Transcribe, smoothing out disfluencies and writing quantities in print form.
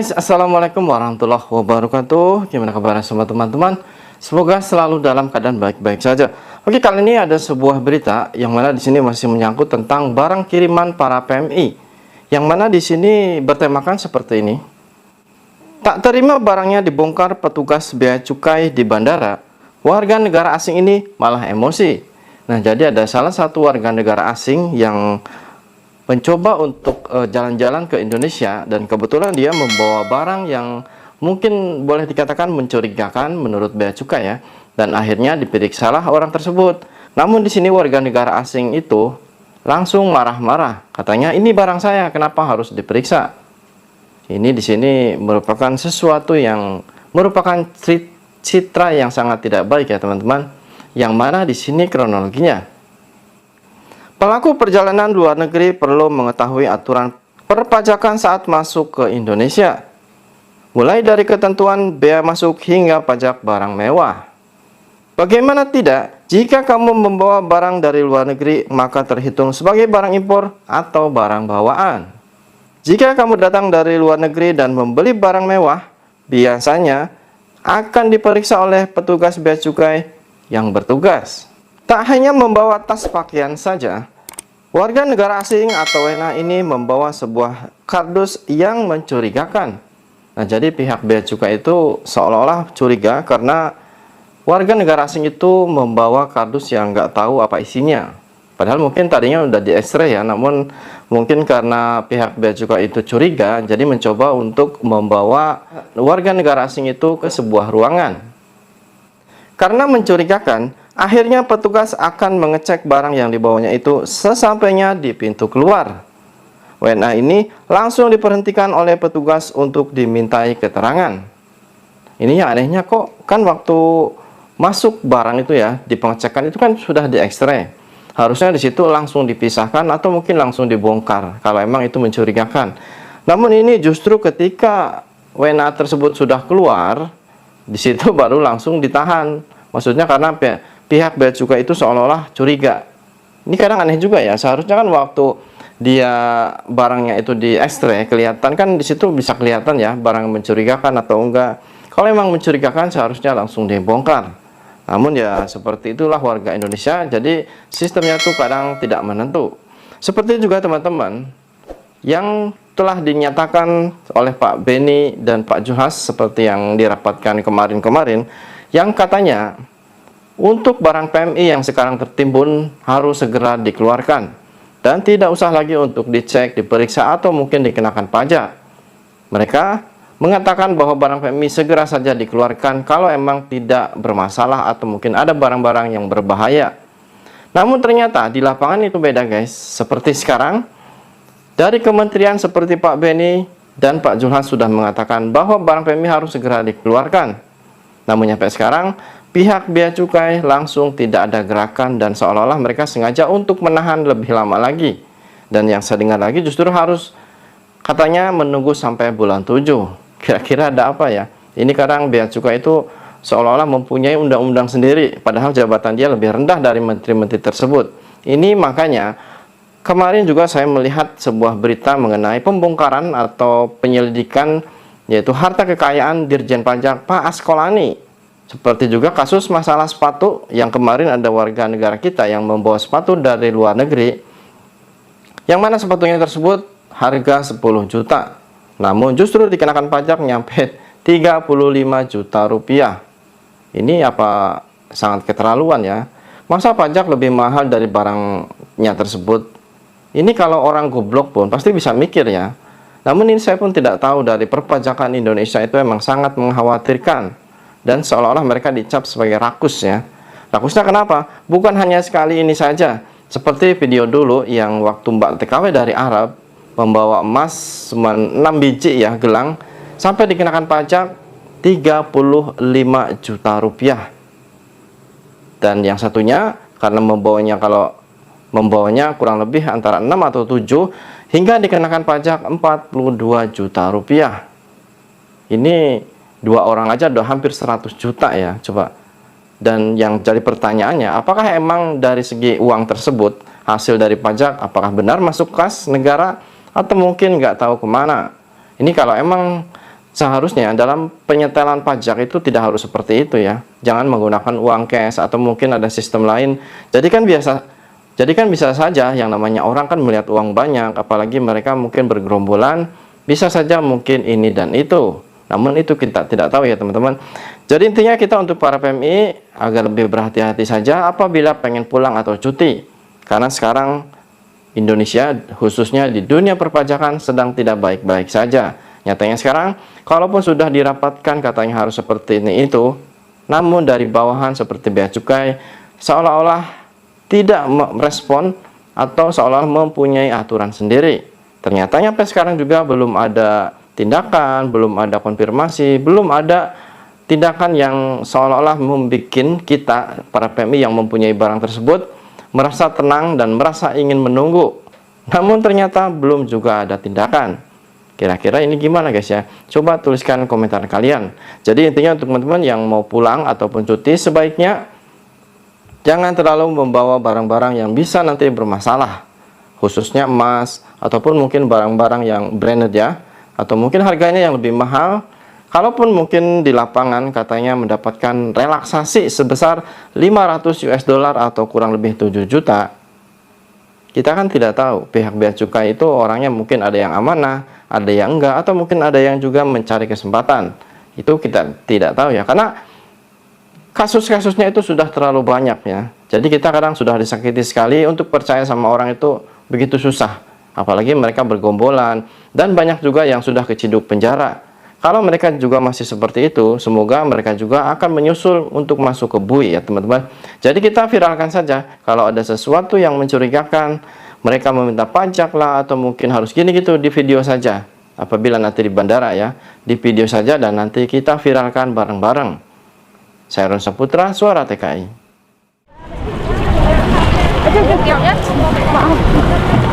guys, assalamualaikum warahmatullahi wabarakatuh. Gimana kabar semua teman-teman? Semoga selalu dalam keadaan baik-baik saja. Oke, kali ini ada sebuah berita yang mana di sini masih menyangkut tentang barang kiriman para PMI, yang mana di sini bertemakan seperti ini. Tak terima barangnya dibongkar petugas bea cukai di bandara, warga negara asing ini malah emosi. Nah, jadi ada salah satu warga negara asing yang mencoba untuk jalan-jalan ke Indonesia, dan kebetulan dia membawa barang yang mungkin boleh dikatakan mencurigakan menurut bea cukai ya, dan akhirnya diperiksalah orang tersebut. Namun di sini warga negara asing itu langsung marah-marah, katanya ini barang saya, kenapa harus diperiksa? Ini di sini merupakan sesuatu yang merupakan citra yang sangat tidak baik ya teman-teman. Yang mana di sini kronologinya, pelaku perjalanan luar negeri perlu mengetahui aturan perpajakan saat masuk ke Indonesia, mulai dari ketentuan bea masuk hingga pajak barang mewah. Bagaimana tidak, jika kamu membawa barang dari luar negeri, maka terhitung sebagai barang impor atau barang bawaan. Jika kamu datang dari luar negeri dan membeli barang mewah, biasanya akan diperiksa oleh petugas bea cukai yang bertugas. Tak hanya membawa tas pakaian saja, warga negara asing atau WNA ini membawa sebuah kardus yang mencurigakan. Nah, jadi pihak bea cukai itu seolah-olah curiga karena warga negara asing itu membawa kardus yang nggak tahu apa isinya. Padahal mungkin tadinya udah di X-ray ya, namun mungkin karena pihak bea cukai itu curiga, jadi mencoba untuk membawa warga negara asing itu ke sebuah ruangan. Karena mencurigakan, akhirnya petugas akan mengecek barang yang dibawanya itu sesampainya di pintu keluar. WNA ini langsung diberhentikan oleh petugas untuk dimintai keterangan. Ini yang anehnya, kok kan waktu masuk barang itu ya, di pengecekan itu kan sudah di X-ray. Harusnya di situ langsung dipisahkan atau mungkin langsung dibongkar kalau emang itu mencurigakan. Namun ini justru ketika WNA tersebut sudah keluar, di situ baru langsung ditahan. Maksudnya karena pihak bea cukai itu seolah-olah curiga. Ini kadang aneh juga ya. Seharusnya kan waktu dia barangnya itu di X-ray kelihatan kan, di situ bisa kelihatan ya barang mencurigakan atau enggak. Kalau memang mencurigakan seharusnya langsung dibongkar. Namun ya seperti itulah warga Indonesia. Jadi sistemnya tuh kadang tidak menentu. Seperti juga teman-teman yang telah dinyatakan oleh Pak Beni dan Pak Juhas seperti yang dirapatkan kemarin-kemarin, yang katanya untuk barang PMI yang sekarang tertimbun harus segera dikeluarkan dan tidak usah lagi untuk dicek, diperiksa atau mungkin dikenakan pajak. Mereka mengatakan bahwa barang PMI segera saja dikeluarkan kalau emang tidak bermasalah atau mungkin ada barang-barang yang berbahaya. Namun ternyata di lapangan itu beda guys. Seperti sekarang dari kementerian seperti Pak Beni dan Pak Julhas sudah mengatakan bahwa barang PMI harus segera dikeluarkan. Namun sampai sekarang pihak bea cukai langsung tidak ada gerakan dan seolah-olah mereka sengaja untuk menahan lebih lama lagi. Dan yang saya dengar lagi justru harus katanya menunggu sampai bulan 7. Kira-kira ada apa ya? Ini kadang bea cukai itu seolah-olah mempunyai undang-undang sendiri, padahal jabatan dia lebih rendah dari menteri-menteri tersebut. Ini makanya kemarin juga saya melihat sebuah berita mengenai pembongkaran atau penyelidikan yaitu harta kekayaan Dirjen Pajak Pak Askolani. Seperti juga kasus masalah sepatu yang kemarin ada warga negara kita yang membawa sepatu dari luar negeri, yang mana sepatunya tersebut harga 10 juta. Namun justru dikenakan pajak nyampe 35 juta rupiah. Ini apa sangat keterlaluan ya. Masa pajak lebih mahal dari barangnya tersebut? Ini kalau orang goblok pun pasti bisa mikir ya. Namun ini saya pun tidak tahu, dari perpajakan Indonesia itu memang sangat mengkhawatirkan. Dan seolah-olah mereka dicap sebagai rakus ya. Rakusnya kenapa? Bukan hanya sekali ini saja. Seperti video dulu yang waktu Mbak TKW dari Arab membawa emas 6 biji ya, gelang, sampai dikenakan pajak 35 juta rupiah. Dan yang satunya karena membawanya kurang lebih antara 6 atau 7 hingga dikenakan pajak 42 juta rupiah. Ini dua orang aja udah hampir 100 juta ya, coba. Dan yang jadi pertanyaannya, apakah emang dari segi uang tersebut hasil dari pajak apakah benar masuk kas negara atau mungkin nggak tahu kemana? Ini kalau emang seharusnya dalam penyetelan pajak itu tidak harus seperti itu ya. Jangan menggunakan uang cash atau mungkin ada sistem lain. Jadi kan bisa saja yang namanya orang kan melihat uang banyak, apalagi mereka mungkin bergerombolan, bisa saja mungkin ini dan itu. Namun itu kita tidak tahu ya teman-teman. Jadi intinya kita untuk para PMI agar lebih berhati-hati saja apabila pengen pulang atau cuti. Karena sekarang Indonesia khususnya di dunia perpajakan sedang tidak baik-baik saja. Nyatanya sekarang, kalaupun sudah dirapatkan katanya harus seperti ini itu, namun dari bawahan seperti bea cukai seolah-olah tidak merespon atau seolah mempunyai aturan sendiri. Ternyata sampai sekarang juga belum ada tindakan, belum ada konfirmasi, belum ada tindakan yang seolah-olah membuat kita, para PMI yang mempunyai barang tersebut, merasa tenang dan merasa ingin menunggu. Namun ternyata belum juga ada tindakan. Kira-kira ini gimana guys ya? Coba tuliskan komentar kalian. Jadi intinya untuk teman-teman yang mau pulang ataupun cuti, sebaiknya jangan terlalu membawa barang-barang yang bisa nanti bermasalah, khususnya emas ataupun mungkin barang-barang yang branded ya, atau mungkin harganya yang lebih mahal. Kalaupun mungkin di lapangan katanya mendapatkan relaksasi sebesar 500 US dollar atau kurang lebih 7 juta, kita kan tidak tahu pihak bea cukai itu orangnya mungkin ada yang amanah, ada yang enggak, atau mungkin ada yang juga mencari kesempatan. Itu kita tidak tahu ya, karena kasus-kasusnya itu sudah terlalu banyak ya. Jadi kita kadang sudah disakiti sekali, untuk percaya sama orang itu begitu susah. Apalagi mereka bergombolan, dan banyak juga yang sudah keciduk penjara. Kalau mereka juga masih seperti itu, semoga mereka juga akan menyusul untuk masuk ke bui ya teman-teman. Jadi kita viralkan saja kalau ada sesuatu yang mencurigakan, mereka meminta pajak lah atau mungkin harus gini gitu, di video saja. Apabila nanti di bandara ya, di video saja dan nanti kita viralkan bareng-bareng. Saya Ron Saputra, Suara TKI. Maaf.